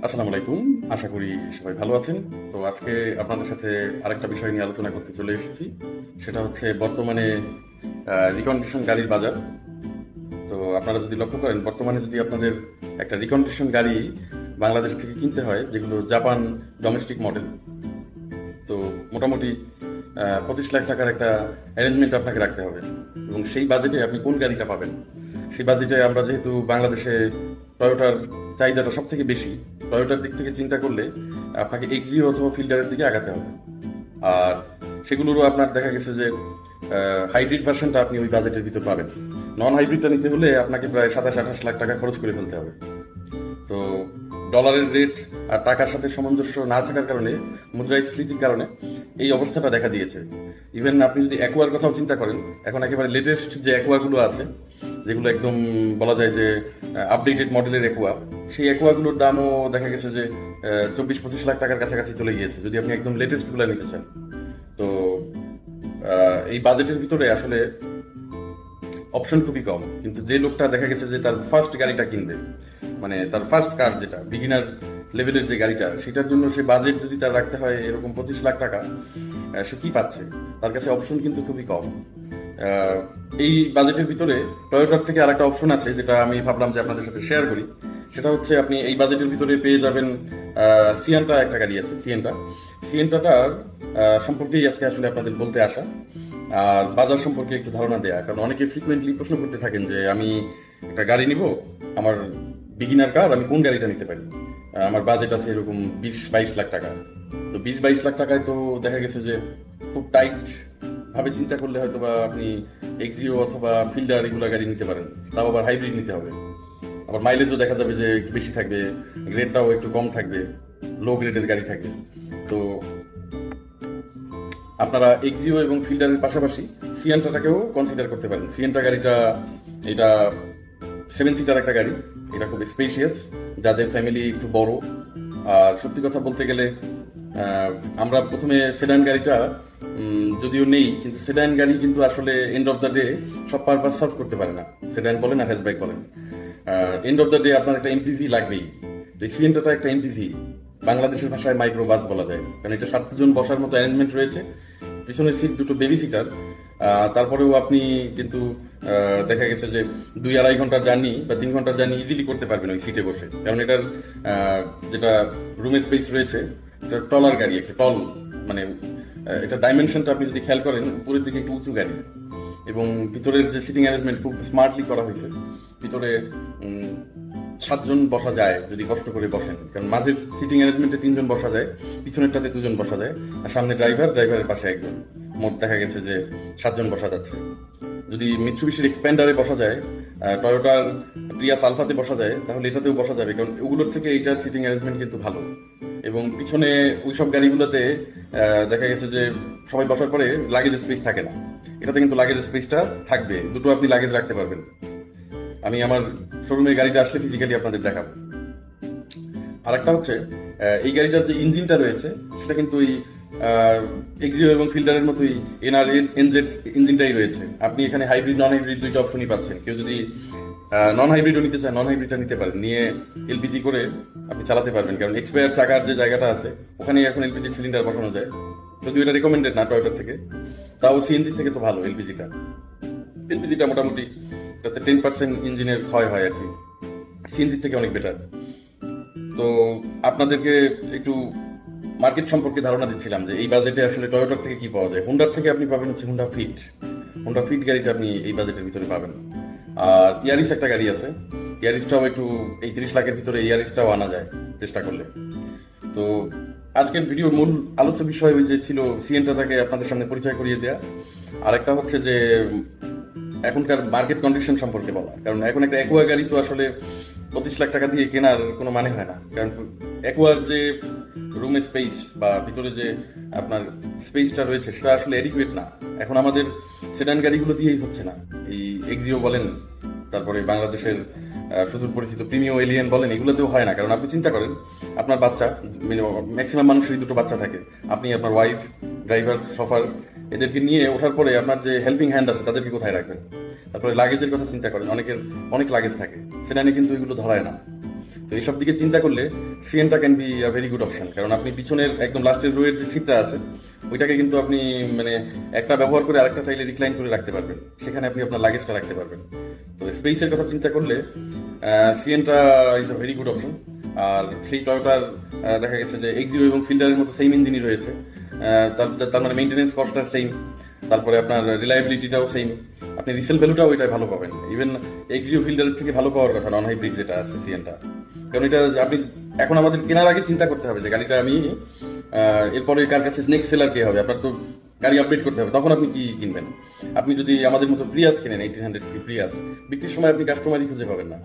আসসালামু আলাইকুম। আশা করি সবাই ভালো আছেন। তো আজকে আপনাদের সাথে আরেকটা বিষয় নিয়ে আলোচনা করতে চলে এসেছি। সেটা হচ্ছে বর্তমানে রিকন্ডিশন গাড়ির বাজার। তো আপনারা যদি লক্ষ্য করেন, বর্তমানে যদি আপনাদের একটা রিকন্ডিশন গাড়ি বাংলাদেশ থেকে কিনতে হয়, যেগুলো জাপান ডোমেস্টিক মডেল, তো মোটামুটি 25 লাখ টাকার একটা অ্যারেঞ্জমেন্ট আপনাকে রাখতে হবে। এবং সেই বাজেটে আপনি কোন গাড়িটা পাবেন? সেই বাজেটে আমরা যেহেতু বাংলাদেশে টয়োটার চাহিদাটা সব থেকে বেশি, টয়োটার দিক থেকে চিন্তা করলে আপনাকে এক্সিও অথবা ফিল্ডারের দিকে আগাতে হবে। আর সেগুলোরও আপনার দেখা গেছে যে হাইব্রিড ভার্সনটা আপনি ওই বাজেটের ভিতর পাবেন। নন হাইব্রিডটা নিতে হলে আপনাকে প্রায় 27-28 লাখ টাকা খরচ করে ফেলতে হবে। তো ডলারের রেট আর টাকার সাথে সামঞ্জস্য না থাকার কারণে, মুদ্রাস্ফীতির কারণে এই অবস্থাটা দেখা দিয়েছে। ইভেন আপনি যদি অ্যাকোয়ার কথাও চিন্তা করেন, এখন একেবারে লেটেস্ট যে অ্যাকোয়াগুলো আছে, যেগুলো একদম বলা যায় যে আপডেটেড মডেলের অ্যাকোয়া, সেই অ্যাকোয়াগুলোর দামও দেখা গেছে যে 24-25 লাখ টাকার কাছাকাছি চলে গিয়েছে যদি আপনি একদম লেটেস্টগুলো নিতে চান। তো এই বাজেটের ভিতরে আসলে অপশন খুবই কম। কিন্তু যে লোকটা দেখা গেছে যে তার ফার্স্ট গাড়িটা কিনবে, মানে তার ফার্স্ট কার যেটা বিগিনার লেভেলের যে গাড়িটা, সেটার জন্য সে বাজেট যদি তার রাখতে হয় এরকম 25 লাখ টাকা, সে কি পাচ্ছে? তার কাছে অপশন কিন্তু খুবই কম। এই বাজেটের ভিতরে টয়োটার থেকে আরেকটা অপশন আছে, যেটা আমি ভাবলাম যে আপনাদের সাথে শেয়ার করি। সেটা হচ্ছে আপনি এই বাজেটের ভিতরে পেয়ে যাবেন সিয়েন্টা, একটা গাড়ি আছে সিয়েন্টাটার সম্পর্কেই আজকে আসলে আপনাদের বলতে আসা, আর বাজার সম্পর্কে একটু ধারণা দেয়া। কারণ অনেকে ফ্রিকুয়েন্টলি প্রশ্ন করতে থাকেন যে আমি একটা গাড়ি নিব, আমার বিগিনার কার, আমি কোন গাড়িটা নিতে পারি? আমার বাজেট আছে এরকম 20-22 লাখ টাকা। তো 20-22 লাখ টাকায় তো দেখা গেছে যে খুব টাইট ভাবে চিন্তা করলে হয়তো বা আপনি এক্সিও অথবা ফিল্ডার এগুলো গাড়ি নিতে পারেন। তাও আবার হাইব্রিড নিতে হবে। আবার মাইলেজও দেখা যাবে যে একটু বেশি থাকবে, গ্রেডটাও একটু কম থাকবে, লো গ্রেডের গাড়ি থাকবে। তো আপনারা এক্সিও এবং ফিল্ডারের পাশাপাশি সিয়েন্টাটাকেও কনসিডার করতে পারেন। সিয়েন্টা গাড়িটা, এটা 7 সিটার একটা গাড়ি। এটা খুব স্পেশিয়াস, যাদের ফ্যামিলি একটু বড়। আর সত্যি কথা বলতে গেলে আমরা প্রথমে সেডান গাড়িটা যদিও নেই, কিন্তু সেডান গাড়ি কিন্তু আসলে এন্ড অফ দ্য ডে সব পারপাস সার্ভ করতে পারে না। সেডান বলেন আর হ্যাচব্যাক বলেন, এন্ড অফ দ্য ডে আপনার একটা এমপিভি লাগবেই। তো এই সিয়েন্টাটা একটা এমপিভি, বাংলাদেশের ভাষায় মাইক্রো বাস বলা যায়, কারণ এটা 7 জন বসার মতো অ্যারেঞ্জমেন্ট রয়েছে। পিছনের সিট দুটো বেবি সিটার। তারপরেও আপনি কিন্তু দেখা গেছে যে 2-2.5 ঘন্টার জার্নি বা 3 ঘন্টার জার্নি ইজিলি করতে পারবেন ওই সিটে বসে, কারণ এটার যেটা রুম স্পেস রয়েছে, এটা টলার গাড়ি, একটা টল, মানে এটা ডাইমেনশনটা আপনি যদি খেয়াল করেন, উপরের দিকে একটু উঁচু গাড়ি। এবং ভিতরের যে সিটিং অ্যারেঞ্জমেন্ট খুব স্মার্টলি করা হয়েছে। ভিতরে 7 জন বসা যায় যদি কষ্ট করে বসেন, কারণ মাঝের সিটিং অ্যারেঞ্জমেন্টে 3 জন বসা যায়, পিছনেরটাতে 2 জন বসা যায়, আর সামনে ড্রাইভারের পাশে 1 জন। মোট দেখা গেছে যে 7 জন বসা যাচ্ছে। যদি মিৎসুবিশির এক্সপ্যান্ডারে বসা যায়, টয়োটার প্রিয়াস আলফাতে বসা যায়, তাহলে এটাতেও বসা যাবে, কারণ ওগুলোর থেকে এইটার সিটিং অ্যারেঞ্জমেন্ট কিন্তু ভালো। এবং পিছনে ওই সব গাড়িগুলোতে দেখা গেছে যে সবাই বসার পরে লাগেজ স্পেস থাকে না। এটাতে কিন্তু লাগেজ স্পেসটা থাকবে, দুটো আপনি লাগেজ রাখতে পারবেন। আমি আমার শোরুমে গাড়িটা আসলে ফিজিক্যালি আপনাদের দেখাবো। আরেকটা হচ্ছে এই গাড়িটার যে ইঞ্জিনটা রয়েছে, সেটা কিন্তু ওই এক্সিও এবং ফিল্ডারের মতোই এনআর এনজেড ইঞ্জিনটাই রয়েছে। আপনি এখানে হাইব্রিড নন হাইব্রিড দুইটা অপশনই পাচ্ছেন। কেউ যদি নন হাইব্রিডও নিতে চান, নন হাইব্রিডটা নিতে পারেন, নিয়ে এলপিজি করে আপনি চালাতে পারবেন, কারণ এক্সপায়ার চাকার যে জায়গাটা আছে ওখানে এখন এলপিজি সিলিন্ডার বসানো যায়। যদিও এটা রেকমেন্ডেড না টয়োটার থেকে, তাও সিএনজি থেকে তো ভালো এলপিজিটা। এলপিজিটা মোটামুটি তাতে 10% ইঞ্জিনের ক্ষয় হয় আর কি, সিএনজি থেকে অনেক বেটার। তো আপনাদেরকে একটু মার্কেট সম্পর্কে ধারণা দিচ্ছিলাম যে এই বাজেটে আসলে টয়োটার থেকে কি পাওয়া যায়। হোন্ডার থেকে আপনি পাবেন হচ্ছে হোন্ডা ফিট গাড়িটা আপনি এই বাজেটের ভিতরে পাবেন। আর ইয়ারিস একটা গাড়ি আছে, ইয়ারিসটাও একটু এই 30 লাখের ভিতরে ইয়ারিসটাও আনা যায় চেষ্টা করলে। তো আজকের ভিডিওর মূল আলোচ্য বিষয় ওই যে ছিল সিয়েন্টাটাকে আপনাদের সামনে পরিচয় করিয়ে দেওয়া। আরেকটা হচ্ছে যে এখনকার মার্কেট কন্ডিশন সম্পর্কে বলা, কারণ এখন একটা অ্যাকোয়া গাড়ি তো আসলে 25 লাখ টাকা দিয়ে কেনার কোনো মানে হয় না, কারণ অ্যাকোয়ার যে রুম স্পেস বা ভিতরে যে আপনার স্পেসটা রয়েছে সেটা আসলে অ্যাডিকুয়েট না। এখন আমাদের সেডান গাড়িগুলো দিয়েই হচ্ছে না। এই এক্সিও বলেন, তারপরে বাংলাদেশের সুদূর পরিচিত প্রিমিও এলিয়েন বলেন, এগুলোতেও হয় না। কারণ আপনি চিন্তা করেন, আপনার বাচ্চা, ম্যাক্সিমাম মানুষেরই দুটো বাচ্চা থাকে, আপনি আপনার ওয়াইফ, ড্রাইভার, শফার, এদেরকে নিয়ে ওঠার পরে আপনার যে হেল্পিং হ্যান্ড আছে তাদেরকে কোথায় রাখবেন? তারপরে লাগেজের কথা চিন্তা করেন, অনেকের অনেক লাগেজ থাকে, সেডানে কিন্তু এগুলো ধরায় না। তো এইসব দিকে চিন্তা করলে সিএনটা can be a very good option, কারণ আপনি পিছনের একদম লাস্টের রোয়ের যে সিটটা আছে ওইটাকে কিন্তু আপনি মানে একটা ব্যবহার করে আরেকটা চাইলে রিক্লাইন করে রাখতে পারবেন, সেখানে আপনি আপনার লাগেজটা রাখতে পারবেন। তো স্পেসের কথা চিন্তা করলে সিএনটা is a very good option. আর সেই টয়োটার দেখা গেছে যে এক্সিও এবং ফিল্ডারের মতো সেম ইঞ্জিনই রয়েছে, তার মানে মেনটেনেন্স কস্টটা সেম, তারপরে আপনার রিলায়েবিলিটিটাও সেম, আপনি রিসেল ভ্যালুটাও ওইটাই ভালো পাবেন। ইভেন এক্সিও ফিল্ডারের থেকে ভালো পাওয়ার কথা নন হাইব্রিড যেটা আছে সিএনটা। কারণ এটা আপনি এখন আমাদের কেনার আগে চিন্তা করতে হবে যে গাড়িটা আমি এরপরে কার কাছে নেক্সট সেলার কে হবে, আপনার তো গাড়ি আপডেট করতে হবে, তখন আপনি কি কিনবেন। আপনি যদি আমাদের মতো প্রিয়াস কেনেন 1800 প্রিয়াস, বিক্রির সময় আপনি কাস্টমারই খুঁজে পাবেন না।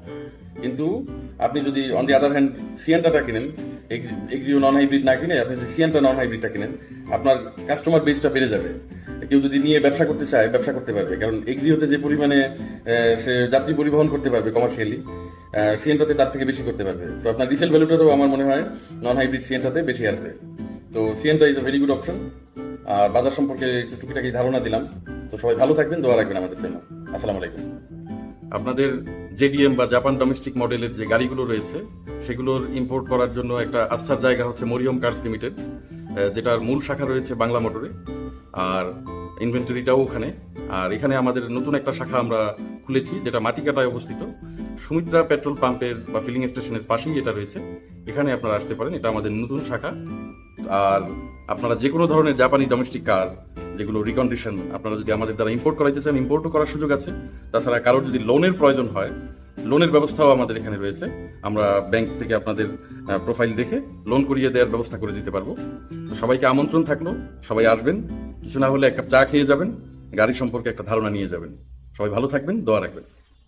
কিন্তু আপনি যদি অন দি আদার হ্যান্ড সিএনটাটা কিনেন, এক্সিও নন হাইব্রিড না কিনে আপনি যদি সিএনটা নন হাইব্রিডটা কিনেন, আপনার কাস্টমার বেসটা বেড়ে যাবে। কেউ যদি নিয়ে ব্যবসা করতে চায় ব্যবসা করতে পারবে, কারণ এক্সিওতে যে পরিমাণে সে যাত্রী পরিবহন করতে পারবে কমার্শিয়ালি, সিএনটাতে তার থেকে বেশি করতে পারবে। তো আপনার রিসেল ভ্যালুটাও আমার মনে হয় নন হাইব্রিড সিএনটাতে বেশি আসবে। তো সিএনটা is a very good option. আর বাজার সম্পর্কে একটু টুকিটাকি ধারণা দিলাম। তো সবাই ভালো থাকবেন, দোয়া রাখবেন আমাদের জন্য। আসসালামু আলাইকুম। আপনাদের জেডিএম বা জাপান ডোমেস্টিক মডেলের যে গাড়িগুলো রয়েছে সেগুলোর ইম্পোর্ট করার জন্য একটা আস্থার জায়গা হচ্ছে মরিয়ম কার্স লিমিটেড, যেটার মূল শাখা রয়েছে বাংলা মোটরে, আর ইনভেন্টরিটাও ওখানে। আর এখানে আমাদের নতুন একটা শাখা আমরা খুলেছি যেটা মাটিকাটায় অবস্থিত, সুমিত্রা পেট্রোল পাম্পের বা ফিলিং স্টেশনের পাশেই এটা রয়েছে। এখানে আপনারা আসতে পারেন, এটা আমাদের নতুন শাখা। আর আপনারা যে কোনো ধরনের জাপানি ডোমেস্টিক কার যেগুলো রিকন্ডিশন আপনারা যদি আমাদের দ্বারা ইম্পোর্ট করাইতে চান, ইম্পোর্টও করার সুযোগ আছে। তাছাড়া কারোর যদি লোনের প্রয়োজন হয়, লোনের ব্যবস্থাও আমাদের এখানে রয়েছে। আমরা ব্যাংক থেকে আপনাদের প্রোফাইল দেখে লোন করিয়ে দেওয়ার ব্যবস্থা করে দিতে পারবো। তো সবাইকে আমন্ত্রণ থাকলো, সবাই আসবেন, কিছু না হলে এক কাপ চা খেয়ে যাবেন, গাড়ি সম্পর্কে একটা ধারণা নিয়ে যাবেন। সবাই ভালো থাকবেন, দোয়া রাখবেন।